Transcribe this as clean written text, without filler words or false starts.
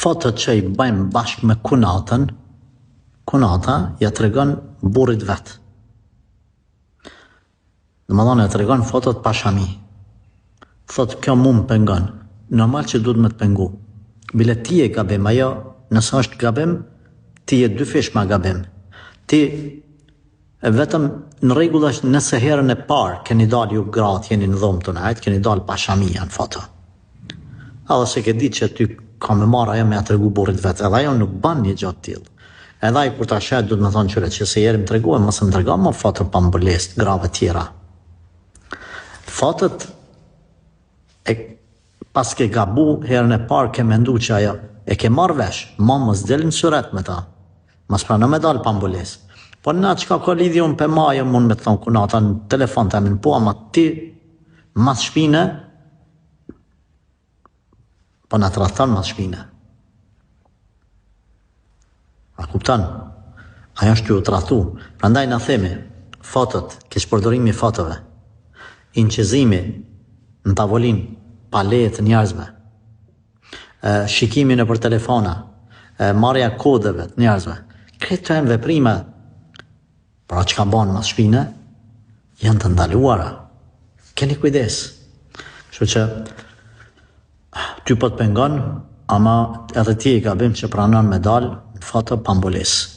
fotot që i bëjmë bashkë me kunatën, kunata ja tregon burrit vet. Domethënë ja tregon fotot pashami. Thot kjo mu më pengon. Normal që duhet me të pengu. Bile ti e gabim, ajo nëse është gabim, ti e dy fish ma gabim. Ti vetëm në rregull është nëse herën e parë keni dalë ju gratë, jeni në dhomë të najtë, keni dalë pashamia në foto. Edhe se ke ditë që ty ka me marrë ajo me ja tregu burrit vet, edhe ajo nuk ban një gjatë tillë. Edhe ai kur ta shet duhet me thonë qyre që se jeri më treguar, mos më trego më foto pa mbërlesë, grave tjera. Fotot e pas ke gabu herën e parë ke mendu që ajo e ke marrë vesh, mos del në suret me ta. Mos prano me dal pa mbërlesë. Po na çka ka lidhje unë pe majo mund me thonë kunata në telefon të amin, po ama ti mas shpine po na tradhton mas shpine. A kupton? Ajo është ju tradhtu. Prandaj na themi, fotot, keq përdorimi i fotove, inqizimi në tavolin pa leje të njerëzve, shikimin e për telefona, marrja kodeve të njerëzve, këto janë veprime, pra që ka banë mas shpine, janë të ndaluara. Keni kujdes. Kështu që ty po të pengon, ama edhe ti e gabim që pranon me dalë në foto pa mbulesë.